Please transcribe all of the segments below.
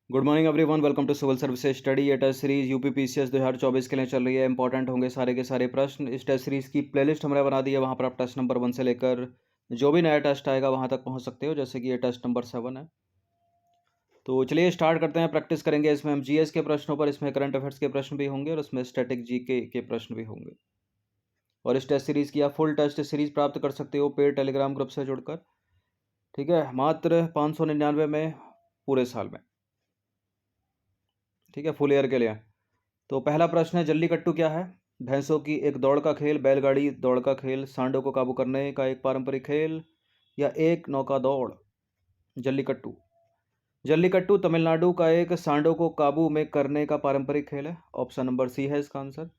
Good morning everyone, welcome to civil services study. ये test series UPPCS 2024 के लिए चल रही है। इंपॉर्टेंट होंगे सारे के सारे प्रश्न। इस टेस्ट सीरीज की प्लेलिस्ट हमने बना दी है, वहाँ पर आप टेस्ट नंबर 1 से लेकर जो भी नया टेस्ट आएगा वहाँ तक पहुँच सकते हो, जैसे कि ये टेस्ट नंबर 7 है। तो चलिए स्टार्ट करते हैं। प्रैक्टिस करेंगे इसमें हम जीएस के प्रश्नों पर, इसमें करंट अफेयर्स के प्रश्न भी होंगे और इसमें स्टैटिक जीके के प्रश्न भी होंगे। और इस टेस्ट सीरीज की आप फुल टेस्ट सीरीज प्राप्त कर सकते हो पेड टेलीग्राम ग्रुप से जुड़कर, ठीक है, मात्र 599 में पूरे साल में, ठीक है, फुल ईयर के लिए। तो पहला प्रश्न है, जल्लीकट्टू क्या है? भैंसों की एक दौड़ का खेल, बैलगाड़ी दौड़ का खेल, सांडों को काबू करने का एक पारंपरिक खेल, या एक नौका दौड़? जल्लीकट्टू। जल्लीकट्टू तमिलनाडु का एक सांडों को काबू में करने का पारंपरिक खेल है। ऑप्शन नंबर सी है इसका आंसर।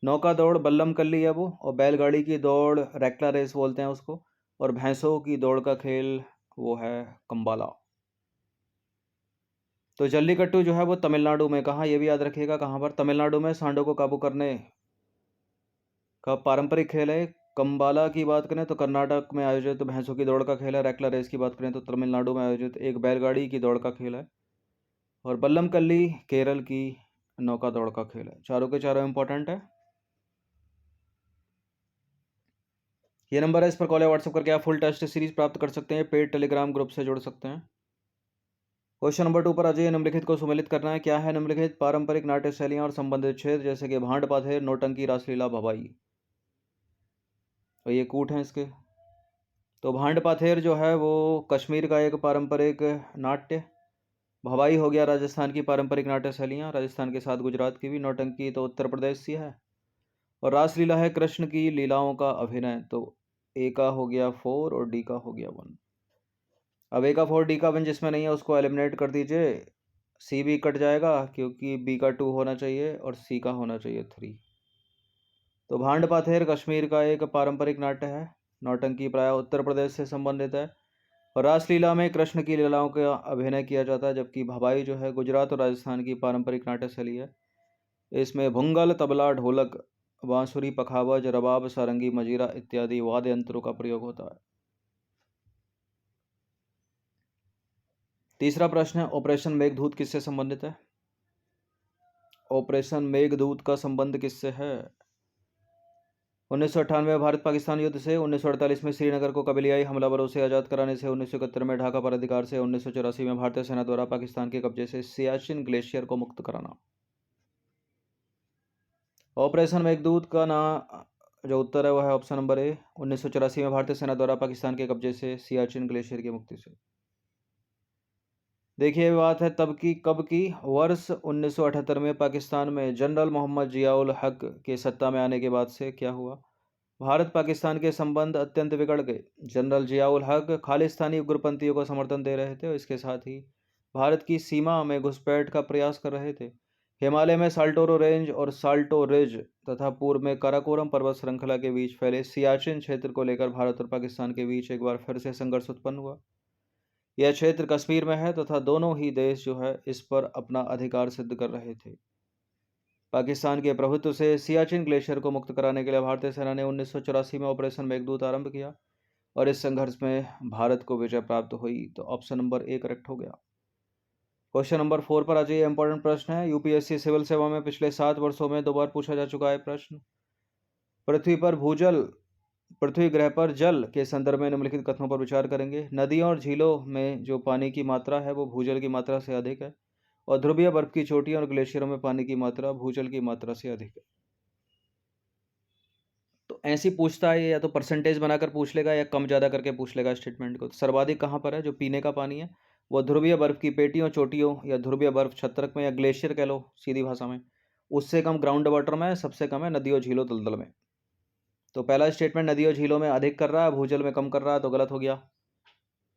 नौका दौड़ बल्लम कल्ली है वो, और बैलगाड़ी की दौड़ रेक्ला रेस बोलते हैं उसको, और भैंसों की दौड़ का खेल वो है कंबाला। तो जल्लीकट्टू जो है वो तमिलनाडु में, कहाँ, ये भी याद रखिएगा, कहाँ पर? तमिलनाडु में सांडों को काबू करने का पारंपरिक खेल है। कंबाला की बात करें तो कर्नाटक में आयोजित भैंसों की दौड़ का खेल है। रेक्ला रेस की बात करें तो तमिलनाडु में आयोजित एक बैलगाड़ी की दौड़ का खेल है। और बल्लम कल्ली केरल की नौका दौड़ का खेल है। चारों के चारों इंपॉर्टेंट है। ये नंबर है, इस पर कॉल या व्हाट्सएप करके आप फुल टेस्ट सीरीज प्राप्त कर सकते हैं, पेड टेलीग्राम ग्रुप से जुड़ सकते हैं। क्वेश्चन नंबर 2 पर आ जाइए। निम्नलिखित को सुमेलित करना है। क्या है निम्नलिखित? पारंपरिक नाट्य शैलियाँ और संबंधित क्षेत्र, जैसे कि भांड पाथेर, नौटंकी, रासलीला, भवाई। तो ये कूट हैं इसके। तो भांड पाथेर जो है वो कश्मीर का एक पारंपरिक नाट्य। भवाई हो गया राजस्थान की पारंपरिक नाट्य शैलियाँ, राजस्थान के साथ गुजरात की भी। नौटंकी तो उत्तर प्रदेश से है। और रासलीला है कृष्ण की लीलाओं का अभिनय। तो ए का हो गया 4 और डी का हो गया 1। अब ए का 4 डी का 1 जिसमें नहीं है उसको एलिमिनेट कर दीजिए। सी भी कट जाएगा क्योंकि बी का 2 होना चाहिए और सी का होना चाहिए 3। तो भांड पाथेर कश्मीर का एक पारंपरिक नाट्य है। नौटंकी प्रायः उत्तर प्रदेश से संबंधित है। और रासलीला में कृष्ण की लीलाओं का अभिनय किया जाता है, जबकि भवाई जो है गुजरात और राजस्थान की पारंपरिक नाट्य शैली है। इसमें भुंगल, तबला, ढोलक, बांसुरी, पखावज, रबाब, सारंगी, मजीरा इत्यादि वाद्य यंत्रों का प्रयोग होता है। तीसरा प्रश्न है, ऑपरेशन मेघदूत किससे संबंधित है? ऑपरेशन मेघदूत का संबंध किससे है? 1998 भारत पाकिस्तान युद्ध से, 1948 में श्रीनगर को कबीलियाई हमलावरों से आज़ाद कराने से, 1971 में ढाका पर अधिकार से, 1984 में भारतीय सेना द्वारा पाकिस्तान के कब्जे से सियाचिन ग्लेशियर को मुक्त कराना। ऑपरेशन मेघदूत का ना जो उत्तर है वह है ऑप्शन नंबर ए। 1984 में भारतीय सेना द्वारा पाकिस्तान के कब्जे से सियाचिन ग्लेशियर की मुक्ति से। देखिए बात है तब की, कब की? वर्ष 1978 में पाकिस्तान में जनरल मोहम्मद जियाउल हक के सत्ता में आने के बाद से क्या हुआ? भारत पाकिस्तान के संबंध अत्यंत बिगड़ गए। जनरल जियाउल हक खालिस्तानी उग्रपंथियों को समर्थन दे रहे थे और इसके साथ ही भारत की सीमा में घुसपैठ का प्रयास कर रहे थे। हिमालय में साल्टोरो रेंज और साल्टो रिज तथा पूर्व में काराकोरम पर्वत श्रृंखला के बीच फैले सियाचिन क्षेत्र को लेकर भारत और पाकिस्तान के बीच एक बार फिर से संघर्ष उत्पन्न हुआ। यह क्षेत्र कश्मीर में है तथा दोनों ही देश जो है इस पर अपना अधिकार सिद्ध कर रहे थे। पाकिस्तान के प्रभुत्व से सियाचिन ग्लेशियर को मुक्त कराने के लिए भारतीय सेना ने 1984 में ऑपरेशन मेघदूत आरंभ किया और इस संघर्ष में भारत को विजय प्राप्त हुई। तो ऑप्शन नंबर ए करेक्ट हो गया। क्वेश्चन नंबर 4 पर आ जाइए। इंपॉर्टेंट प्रश्न है, यूपीएससी सिविल सेवा में पिछले 7 वर्षों में 2 बार पूछा जा चुका है प्रश्न। पृथ्वी पर भूजल, पृथ्वी ग्रह पर जल के संदर्भ में निम्नलिखित कथनों पर विचार करेंगे। नदियों और झीलों में जो पानी की मात्रा है वो भूजल की मात्रा से अधिक है, और ध्रुवीय बर्फ की चोटियों और ग्लेशियरों में पानी की मात्रा भूजल की मात्रा से अधिक है। तो ऐसी पूछता है, या तो परसेंटेज बनाकर पूछ लेगा या कम ज़्यादा करके पूछ लेगा स्टेटमेंट को। तो सर्वाधिक कहाँ पर है? जो पीने का पानी है वो ध्रुवीय बर्फ की पेटियों, चोटियों या ध्रुवीय बर्फ छत्रक में, या ग्लेशियर कह लो सीधी भाषा में। उससे कम ग्राउंड वाटर में, सबसे कम है नदियों, झीलों, दलदल में। तो पहला स्टेटमेंट नदियों झीलों में अधिक कर रहा है, भूजल में कम कर रहा है, तो गलत हो गया।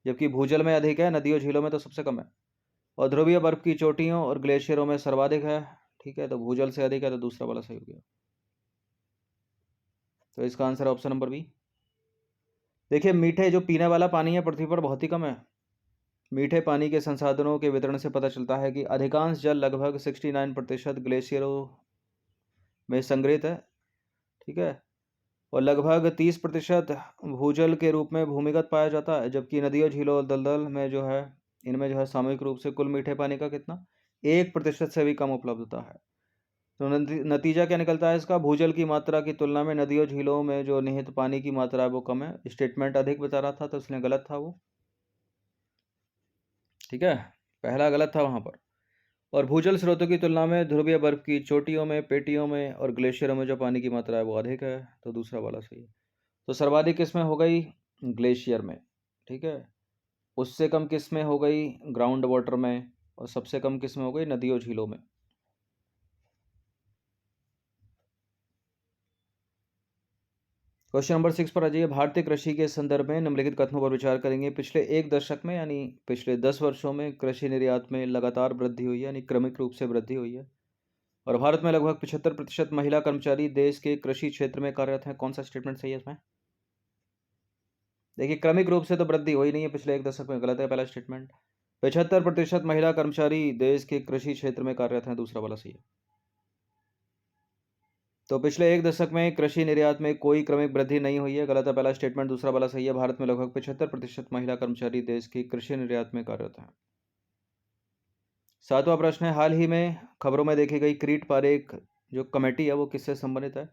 जबकि भूजल में अधिक है, नदियों झीलों में तो सबसे कम है। और ध्रुवीय बर्फ की चोटियों और ग्लेशियरों में सर्वाधिक है, ठीक है, तो भूजल से अधिक है, तो दूसरा वाला सही हो गया। तो इसका आंसर ऑप्शन नंबर बी। देखिए मीठे जो पीने वाला पानी है पृथ्वी पर बहुत ही कम है। मीठे पानी के संसाधनों के वितरण से पता चलता है कि अधिकांश जल लगभग 69% ग्लेशियरों में संग्रहित है, ठीक है, और लगभग 30% भूजल के रूप में भूमिगत पाया जाता है, जबकि नदियों, झीलों और दलदल में जो है इनमें जो है सामूहिक रूप से कुल मीठे पानी का कितना 1% से भी कम उपलब्धता है। तो नतीजा क्या निकलता है इसका, भूजल की मात्रा की तुलना में नदियों झीलों में जो निहित पानी की मात्रा है वो कम है। स्टेटमेंट अधिक बता रहा था तो इसलिए गलत था वो, ठीक है, पहला गलत था वहां पर। और भूजल स्रोतों की तुलना में ध्रुवीय बर्फ की चोटियों में, पेटियों में और ग्लेशियरों में जो पानी की मात्रा है वो अधिक है, तो दूसरा वाला सही है। तो सर्वाधिक किसमें हो गई, ग्लेशियर में, ठीक है। उससे कम किसमें हो गई, ग्राउंड वाटर में। और सबसे कम किसमें हो गई, नदियों झीलों में। क्वेश्चन नंबर 6 पर आ जाइए। भारतीय कृषि के संदर्भ में निम्नलिखित कथनों पर विचार करेंगे। पिछले एक दशक में यानी पिछले 10 वर्षों में कृषि निर्यात में लगातार वृद्धि हुई है, यानी क्रमिक रूप से वृद्धि हुई है। और भारत में लगभग 75% महिला कर्मचारी देश के कृषि क्षेत्र में कार्यरत हैं। कौन सा स्टेटमेंट सही है इसमें? देखिए, क्रमिक रूप से तो वृद्धि हुई नहीं है पिछले एक दशक में, गलत है पहला स्टेटमेंट। 75% महिला कर्मचारी देश के कृषि क्षेत्र में कार्यरत हैं, दूसरा वाला सही है। तो पिछले एक दशक में कृषि निर्यात में कोई क्रमिक वृद्धि नहीं हुई है, गलत है पहला स्टेटमेंट, दूसरा वाला सही है। भारत में लगभग 75% महिला कर्मचारी देश की कृषि निर्यात में कार्यरत हैं। 7वां प्रश्न है, हाल ही में खबरों में देखी गई किरीट पारेख जो कमेटी है वो किससे संबंधित है?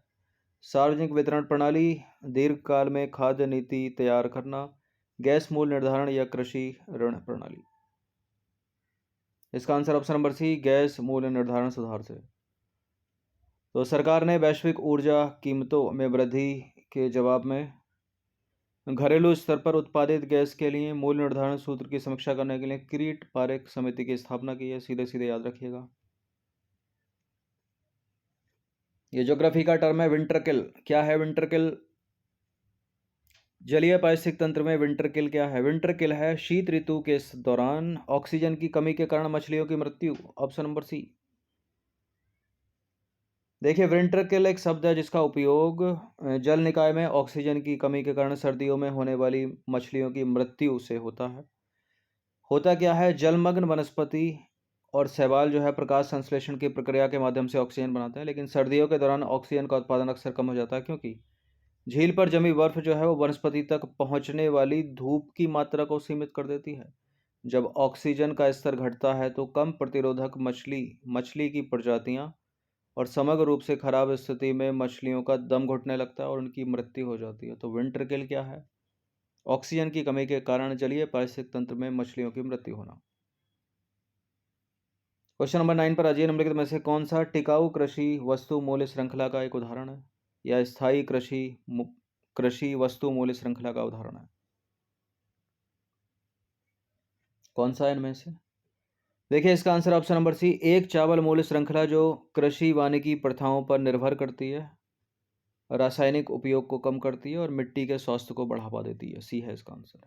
सार्वजनिक वितरण प्रणाली, दीर्घकाल में खाद्य नीति तैयार करना, गैस मूल्य निर्धारण या कृषि ऋण प्रणाली। इसका आंसर ऑप्शन नंबर सी, गैस मूल्य निर्धारण सुधार से। तो सरकार ने वैश्विक ऊर्जा कीमतों में वृद्धि के जवाब में घरेलू स्तर पर उत्पादित गैस के लिए मूल्य निर्धारण सूत्र की समीक्षा करने के लिए किरीट पारेख समिति की स्थापना की है। सीधे सीधे याद रखिएगा। ये ज्योग्राफी का टर्म है विंटर किल। क्या है विंटर किल? जलीय पारिस्थितिक तंत्र में विंटर किल क्या है? विंटर किल है शीत ऋतु के दौरान ऑक्सीजन की कमी के कारण मछलियों की मृत्यु। Option number C. देखिए, विंटर किल एक शब्द है जिसका उपयोग जल निकाय में ऑक्सीजन की कमी के कारण सर्दियों में होने वाली मछलियों की मृत्यु से होता है। होता क्या है, जलमग्न वनस्पति और शैवाल जो है प्रकाश संश्लेषण की प्रक्रिया के माध्यम से ऑक्सीजन बनाते हैं, लेकिन सर्दियों के दौरान ऑक्सीजन का उत्पादन अक्सर कम हो जाता है, क्योंकि झील पर जमी बर्फ जो है वो वनस्पति तक पहुंचने वाली धूप की मात्रा को सीमित कर देती है। जब ऑक्सीजन का स्तर घटता है तो कम प्रतिरोधक मछली की प्रजातियां और समग्र रूप से खराब स्थिति में मछलियों का दम घुटने लगता है और उनकी मृत्यु हो जाती है। तो विंटर किल क्या है? ऑक्सीजन की कमी के कारण जलीय पारिस्थितिक तंत्र में मछलियों की मृत्यु होना। क्वेश्चन नंबर 9 पर आ जाइए। निम्नलिखित में से कौन सा टिकाऊ कृषि वस्तु मूल्य श्रृंखला का एक उदाहरण है या स्थायी कृषि वस्तु मूल्य श्रृंखला का उदाहरण है? कौन सा है इनमें से? देखिए, इसका आंसर ऑप्शन नंबर सी, एक चावल मूल्य श्रृंखला जो कृषि वानिकी प्रथाओं पर निर्भर करती है, रासायनिक उपयोग को कम करती है और मिट्टी के स्वास्थ्य को बढ़ावा देती है। सी है इसका आंसर।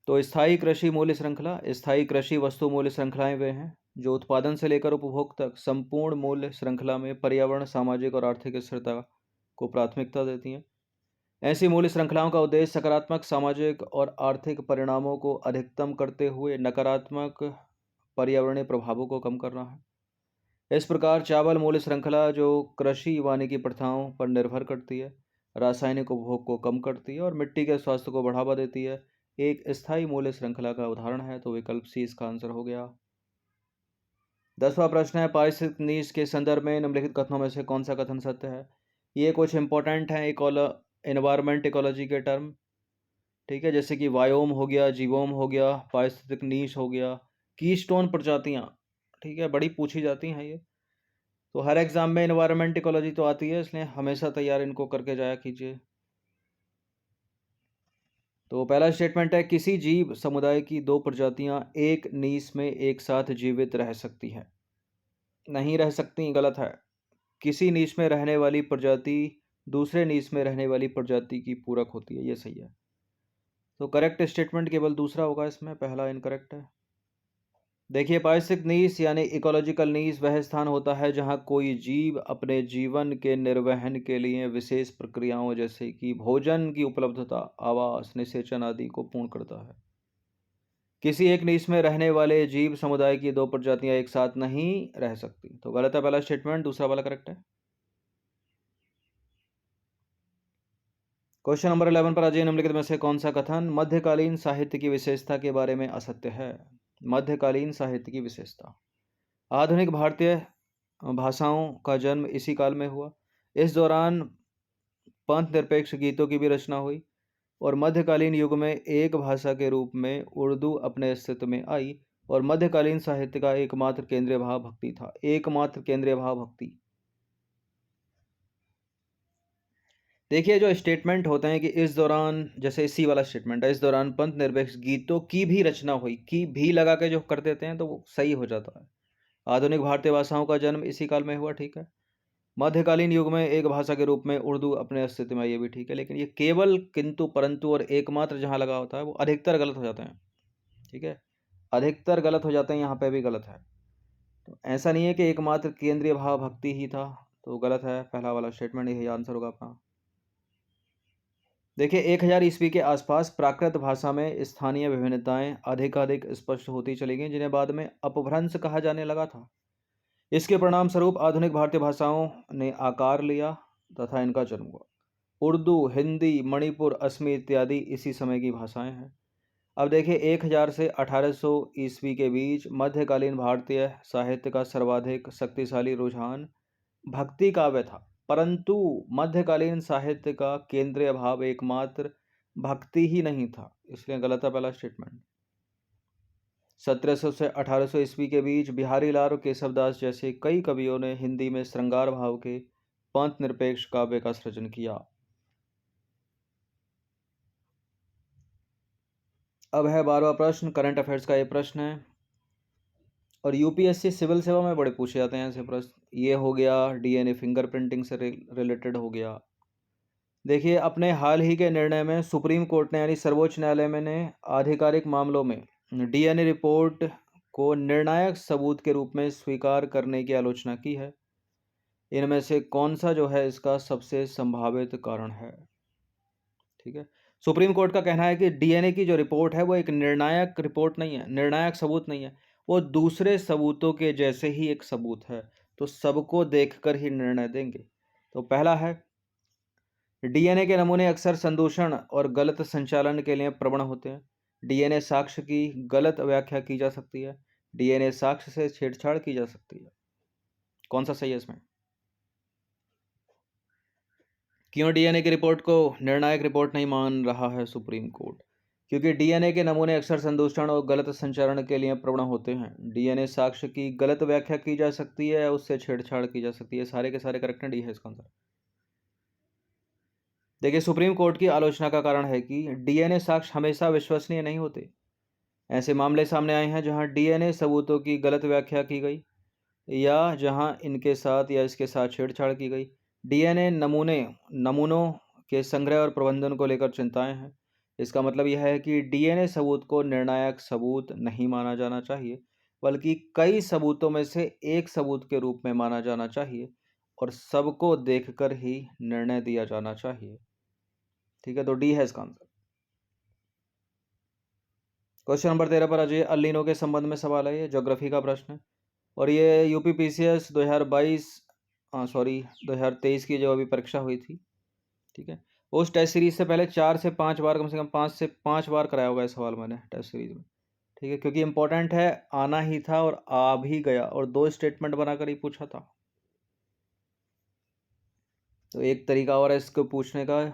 तो स्थायी कृषि मूल्य श्रृंखला, स्थायी कृषि वस्तु मूल्य श्रृंखलाएं वे हैं जो उत्पादन से लेकर उपभोग तक संपूर्ण मूल्य श्रृंखला में पर्यावरण, सामाजिक और आर्थिक स्थिरता को प्राथमिकता देती हैं। ऐसी मूल्य श्रृंखलाओं का उद्देश्य सकारात्मक सामाजिक और आर्थिक परिणामों को अधिकतम करते हुए नकारात्मक पर्यावरणीय प्रभावों को कम करना है। इस प्रकार चावल मूल्य श्रृंखला जो कृषि वानिकी प्रथाओं पर निर्भर करती है, रासायनिक उपभोग को कम करती है और मिट्टी के स्वास्थ्य को बढ़ावा देती है, एक स्थायी मूल्य श्रृंखला का उदाहरण है। तो विकल्प सी इसका आंसर हो गया। 10वां प्रश्न है, पारिस्थितिक नीच के संदर्भ में निम्नलिखित कथनों में से कौन सा कथन सत्य है? ये कुछ इंपॉर्टेंट है एनवायरमेंट इकोलॉजी के टर्म, ठीक है, जैसे कि वायोम हो गया, जीवोम हो गया, पारिस्थितिक नीच हो गया, कीस्टोन प्रजातियां, ठीक है, बड़ी पूछी जाती हैं ये। तो हर एग्जाम में एनवायरमेंट इकोलॉजी तो आती है, इसलिए हमेशा तैयार इनको करके जाया कीजिए। तो पहला स्टेटमेंट है, किसी जीव समुदाय की दो प्रजातियां एक नीस में एक साथ जीवित रह सकती हैं। नहीं रह सकती, गलत है। किसी नीच में रहने वाली प्रजाति दूसरे नीच में रहने वाली प्रजाति की पूरक होती है, ये सही है। तो करेक्ट स्टेटमेंट केवल दूसरा होगा इसमें, पहला इनकरेक्ट है। देखिए, पारिस्थितिक नीच यानी इकोलॉजिकल नीच वह स्थान होता है जहां कोई जीव अपने जीवन के निर्वहन के लिए विशेष प्रक्रियाओं जैसे कि भोजन की उपलब्धता, आवास, निषेचन आदि को पूर्ण करता है। किसी एक नीच में रहने वाले जीव समुदाय की दो प्रजातियां एक साथ नहीं रह सकती। तो गलत है पहला स्टेटमेंट, दूसरा वाला करेक्ट है। क्वेश्चन नंबर 11 पर आ जाइए। निम्नलिखित में से कौन सा कथन मध्यकालीन साहित्य की विशेषता के बारे में असत्य है? मध्यकालीन साहित्य की विशेषता: आधुनिक भारतीय भाषाओं का जन्म इसी काल में हुआ। इस दौरान पंथ निरपेक्ष गीतों की भी रचना हुई और मध्यकालीन युग में एक भाषा के रूप में उर्दू अपने अस्तित्व में आई और मध्यकालीन साहित्य का एकमात्र केंद्रीय भाव भक्ति था। एकमात्र केंद्रीय भाव भक्ति। देखिए, जो स्टेटमेंट होते हैं कि इस दौरान, जैसे इसी वाला स्टेटमेंट है, इस दौरान पंथ निरपेक्ष गीतों की भी रचना हुई, की भी लगा के जो कर देते हैं तो वो सही हो जाता है। आधुनिक भारतीय भाषाओं का जन्म इसी काल में हुआ, ठीक है। मध्यकालीन युग में एक भाषा के रूप में उर्दू अपने अस्तित्व में, ये भी ठीक है। लेकिन ये केवल, किंतु, परंतु और एकमात्र जहाँ लगा होता है वो अधिकतर गलत हो जाते हैं, ठीक है। अधिकतर गलत हो जाते हैं, यहाँ पे भी गलत है। तो ऐसा नहीं है कि एकमात्र केंद्रीय भाव भक्ति ही था, तो गलत है पहला वाला स्टेटमेंट, यही आंसर होगा अपना। देखिए, 1000 ईस्वी के आसपास प्राकृत भाषा में स्थानीय विभिन्नताएं अधिकाधिक स्पष्ट होती चली गईं, जिन्हें बाद में अपभ्रंश कहा जाने लगा था। इसके परिणाम स्वरूप आधुनिक भारतीय भाषाओं ने आकार लिया तथा इनका जन्म हुआ। उर्दू, हिंदी, मणिपुर, असमी इत्यादि इसी समय की भाषाएं हैं। अब देखिए, 1000 से 1800 ईस्वी के बीच मध्यकालीन भारतीय साहित्य का सर्वाधिक शक्तिशाली रुझान भक्ति काव्य था, परंतु मध्यकालीन साहित्य का केंद्रीय भाव एकमात्र भक्ति ही नहीं था, इसलिए गलत है पहला स्टेटमेंट। 1700 से 1800 ईस्वी के बीच बिहारी लाल और केशवदास जैसे कई कवियों ने हिंदी में श्रृंगार भाव के पंथ निरपेक्ष काव्य का सृजन किया। अब है 12वां प्रश्न, करंट अफेयर्स का ये प्रश्न है और यूपीएससी सिविल सेवा में बड़े पूछे जाते हैं ऐसे प्रश्न। ये हो गया डीएनए फिंगरप्रिंटिंग से रिलेटेड हो गया। देखिए, अपने हाल ही के निर्णय में सुप्रीम कोर्ट ने, यानी सर्वोच्च न्यायालय में, ने आधिकारिक मामलों में डीएनए रिपोर्ट को निर्णायक सबूत के रूप में स्वीकार करने की आलोचना की है। इनमें से कौन सा जो है इसका सबसे संभावित कारण है? ठीक है, सुप्रीम कोर्ट का कहना है कि डीएनए की जो रिपोर्ट है वो एक निर्णायक रिपोर्ट नहीं है, निर्णायक सबूत नहीं है, वो दूसरे सबूतों के जैसे ही एक सबूत है, तो सबको देखकर ही निर्णय देंगे। तो पहला है, डीएनए के नमूने अक्सर संदूषण और गलत संचालन के लिए प्रवण होते हैं। डीएनए साक्ष्य की गलत व्याख्या की जा सकती है। डीएनए साक्ष्य से छेड़छाड़ की जा सकती है। कौन सा सही है इसमें? क्यों डीएनए की रिपोर्ट को निर्णायक रिपोर्ट नहीं मान रहा है सुप्रीम कोर्ट? क्योंकि डीएनए के नमूने अक्सर संदूषण और गलत संचरण के लिए प्रवण होते हैं। डीएनए साक्ष्य की गलत व्याख्या की जा सकती है या उससे छेड़छाड़ की जा सकती है। सारे के सारे करेक्ट है इसका आंसर। देखिए, सुप्रीम कोर्ट की आलोचना का कारण है कि डीएनए साक्ष्य हमेशा विश्वसनीय नहीं होते। ऐसे मामले सामने आए हैं जहां डीएनए सबूतों की गलत व्याख्या की गई या जहां इनके साथ या इसके साथ छेड़छाड़ की गई। डीएनए नमूनों के संग्रह और प्रबंधन को लेकर चिंताएं हैं। इसका मतलब यह है कि डीएनए सबूत को निर्णायक सबूत नहीं माना जाना चाहिए, बल्कि कई सबूतों में से एक सबूत के रूप में माना जाना चाहिए और सबको देखकर ही निर्णय दिया जाना चाहिए। ठीक है, तो डी है इसका आंसर। क्वेश्चन नंबर 13 पर आ जाइए। अल नीनो के संबंध में सवाल है, ये ज्योग्राफी का प्रश्न है और ये यूपीपीसीएस 2023 की जो अभी परीक्षा हुई थी, ठीक है, उस टेस्ट सीरीज से पहले 4 से 5 बार, कम से कम 5 से 5 बार कराया होगा ये सवाल मैंने टेस्ट सीरीज में, ठीक है, क्योंकि इंपॉर्टेंट है, आना ही था और आ भी गया और 2 स्टेटमेंट बनाकर ही पूछा था। तो एक तरीका और है इसको पूछने का।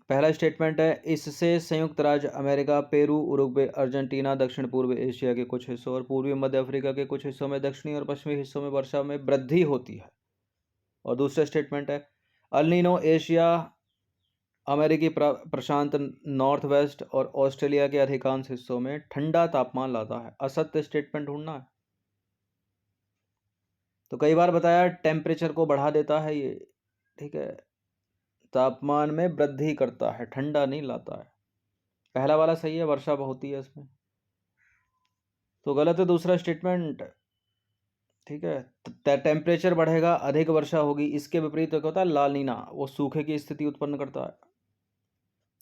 पहला स्टेटमेंट है, इससे संयुक्त राज्य अमेरिका, पेरू, उरुग्वे, अर्जेंटीना, दक्षिण पूर्व एशिया के कुछ हिस्सों और पूर्वी मध्य अफ्रीका के कुछ हिस्सों में, दक्षिणी और पश्चिमी हिस्सों में वर्षा में वृद्धि होती है। और दूसरा स्टेटमेंट है, अल नीनो एशिया, अमेरिकी प्रशांत, नॉर्थ वेस्ट और ऑस्ट्रेलिया के अधिकांश हिस्सों में ठंडा तापमान लाता है। असत्य स्टेटमेंट ढूंढना है। तो कई बार बताया टेम्परेचर को बढ़ा देता है ये, ठीक है, तापमान में वृद्धि करता है, ठंडा नहीं लाता है। पहला वाला सही है, वर्षा बहुत ही है इसमें, तो गलत है दूसरा स्टेटमेंट, ठीक है। टेम्परेचर बढ़ेगा, अधिक वर्षा होगी, इसके विपरीत क्या होता है, ला नीना, वो सूखे की स्थिति उत्पन्न करता है।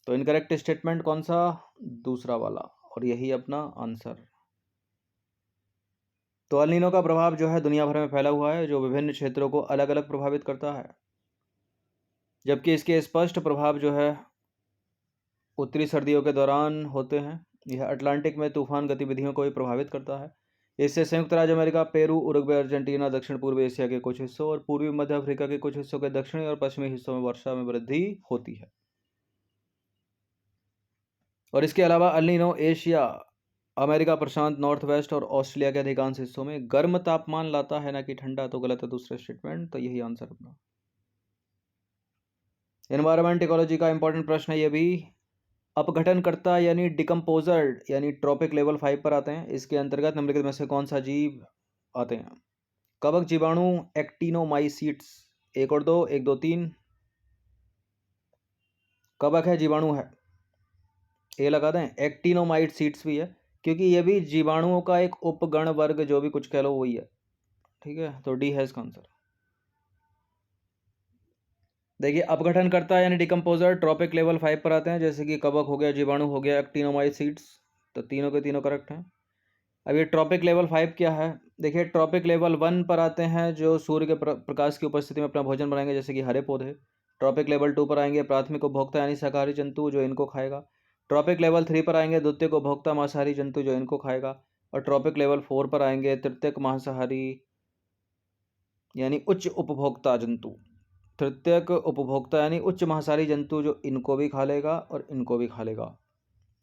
तो इनकरेक्ट स्टेटमेंट कौन सा? दूसरा वाला, और यही अपना आंसर। तो अल नीनो का प्रभाव जो है दुनिया भर में फैला हुआ है, जो विभिन्न क्षेत्रों को अलग अलग प्रभावित करता है, जबकि इसके स्पष्ट प्रभाव जो है उत्तरी सर्दियों के दौरान होते हैं। यह अटलांटिक में तूफान गतिविधियों को भी प्रभावित करता है। इससे संयुक्त राज्य अमेरिका, पेरू, उरुग्वे, अर्जेंटीना, दक्षिण पूर्व एशिया के कुछ हिस्सों और पूर्वी मध्य अफ्रीका के कुछ हिस्सों के दक्षिणी और पश्चिमी हिस्सों में वर्षा में वृद्धि होती है। और इसके अलावा अल नीनो एशिया, अमेरिका प्रशांत, नॉर्थ वेस्ट और ऑस्ट्रेलिया के अधिकांश हिस्सों में गर्म तापमान लाता है, ना कि ठंडा। तो गलत है दूसरा स्टेटमेंट, तो यही आंसर अपना। एनवायरमेंट इकोलॉजी का इंपॉर्टेंट प्रश्न है ये भी। अपघटनकर्ता यानी डिकम्पोजर यानी ट्रॉपिक लेवल 5 पर आते हैं। इसके अंतर्गत निम्नलिखित में से कौन सा जीव आते हैं? कवक जीवाणु, एक्टिनोमाइसीट्स। 1 और 2, 1 2 3। कवक है, जीवाणु है, ये लगा दें। एक्टिनोमाइसीट्स भी है, क्योंकि ये भी जीवाणुओं का एक उपगण वर्ग, जो भी कुछ कह लो वही है। ठीक है, तो डी है इसका आंसर। देखिए, अपघटनकर्ता यानी डिकम्पोजर ट्रॉपिक लेवल 5 पर आते हैं, जैसे कि कवक हो गया, जीवाणु हो गया, एक्टिनोमाइसीट्स। तो तीनों के तीनों करेक्ट हैं। अब ये ट्रॉपिक लेवल 5 क्या है? देखिए, ट्रॉपिक लेवल 1 पर आते हैं जो सूर्य के प्रकाश की उपस्थिति में अपना भोजन बनाएंगे, जैसे कि हरे पौधे। ट्रॉपिक लेवल 2 पर आएंगे प्राथमिक उपभोक्ता यानी शाकाहारी जंतु, जो इनको खाएगा। ट्रॉपिक लेवल 3 पर आएंगे द्वितीयक उपभोक्ता मांसाहारी जंतु, जो इनको खाएगा। और ट्रॉपिक लेवल 4 पर आएंगे तृतीयक मांसाहारी यानी उच्च उपभोक्ता जंतु। तृतीयक उपभोक्ता यानी उच्च मांसाहारी जंतु, जो इनको भी खा लेगा और इनको भी खा लेगा।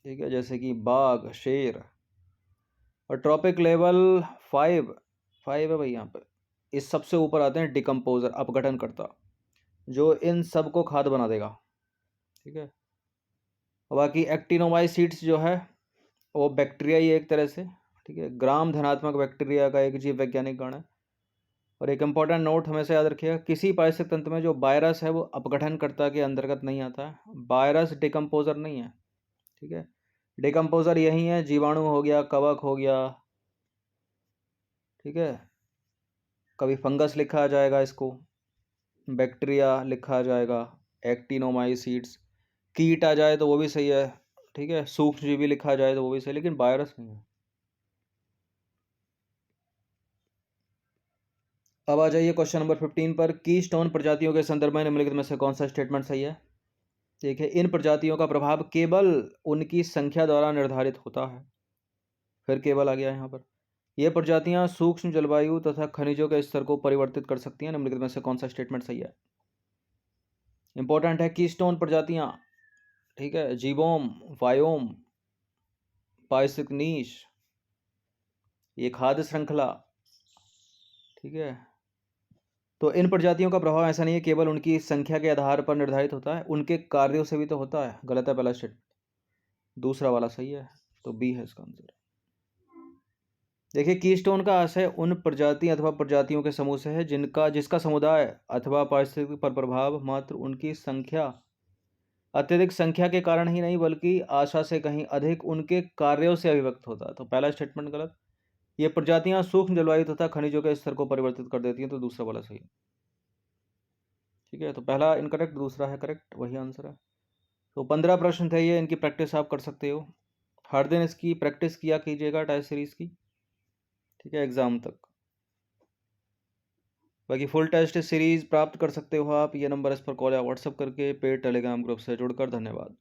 ठीक है, जैसे कि बाघ, शेर। और ट्रॉपिक लेवल 5 है भाई यहाँ पे। इस सबसे ऊपर आते हैं डिकम्पोजर, अपघटनकर्ता, जो इन सब को खाद बना देगा। ठीक है, बाकी एक्टिनोमाइसीट्स जो है वो बैक्टीरिया ही एक तरह से। ठीक है, ग्राम धनात्मक बैक्टीरिया का एक जीव वैज्ञानिक गण है। और एक इंपॉर्टेंट नोट हमेशा याद रखिएगा, किसी पारिस्थितिक तंत्र में जो वायरस है वो अपघटनकर्ता के अंतर्गत नहीं आता है। वायरस डिकम्पोजर नहीं है। ठीक है, डिकम्पोजर यही है, जीवाणु हो गया, कवक हो गया। ठीक है, कभी फंगस लिखा जाएगा इसको, बैक्टीरिया लिखा जाएगा, एक्टिनोमाइसीट्स। कीट आ जाए तो वो भी सही है। ठीक है, सूक्ष्मजीवी लिखा जाए तो वो भी सही, लेकिन वायरस नहीं है। अब आ जाइए क्वेश्चन नंबर 15 पर। कीस्टोन प्रजातियों के संदर्भ में निम्नलिखित में से कौन सा स्टेटमेंट सही है? देखिए, इन प्रजातियों का प्रभाव केवल उनकी संख्या द्वारा निर्धारित होता है। फिर केवल आ गया यहाँ पर। ये प्रजातियां सूक्ष्म जलवायु तथा खनिजों के स्तर को परिवर्तित कर सकती हैं। निम्नलिखित में से कौन सा स्टेटमेंट सही है? इंपॉर्टेंट है, कीस्टोन प्रजातियां। ठीक है, जीवोम, वायोम, पारिस्थितिक नीश, ये खाद्य श्रृंखला। ठीक है, तो इन प्रजातियों का प्रभाव ऐसा नहीं है केवल उनकी संख्या के आधार पर निर्धारित होता है, उनके कार्यों से भी तो होता है। गलत है पहला स्टेटमेंट, दूसरा वाला सही है, तो बी है इसका आंसर। देखिए, कीस्टोन का आशय उन प्रजाति अथवा प्रजातियों के समूह से है जिसका समुदाय अथवा पारिस्थितिकी पर प्रभाव मात्र उनकी संख्या, अत्यधिक संख्या के कारण ही नहीं, बल्कि आशा से कहीं अधिक उनके कार्यों से अभिव्यक्त होता है। तो पहला स्टेटमेंट गलत। ये प्रजातियां सूक्ष्म जलवायु तथा खनिजों के स्तर को परिवर्तित कर देती हैं, तो दूसरा वाला सही है। ठीक है, तो पहला इनकरेक्ट, दूसरा है करेक्ट, वही आंसर है। तो 15 प्रश्न थे ये, इनकी प्रैक्टिस आप कर सकते हो। हर दिन इसकी प्रैक्टिस किया कीजिएगा टेस्ट सीरीज की। ठीक है, एग्जाम तक। बाकी फुल टेस्ट सीरीज प्राप्त कर सकते हो आप, ये नंबर इस पर कॉल या व्हाट्सएप करके पेड टेलीग्राम ग्रुप से जुड़कर। धन्यवाद।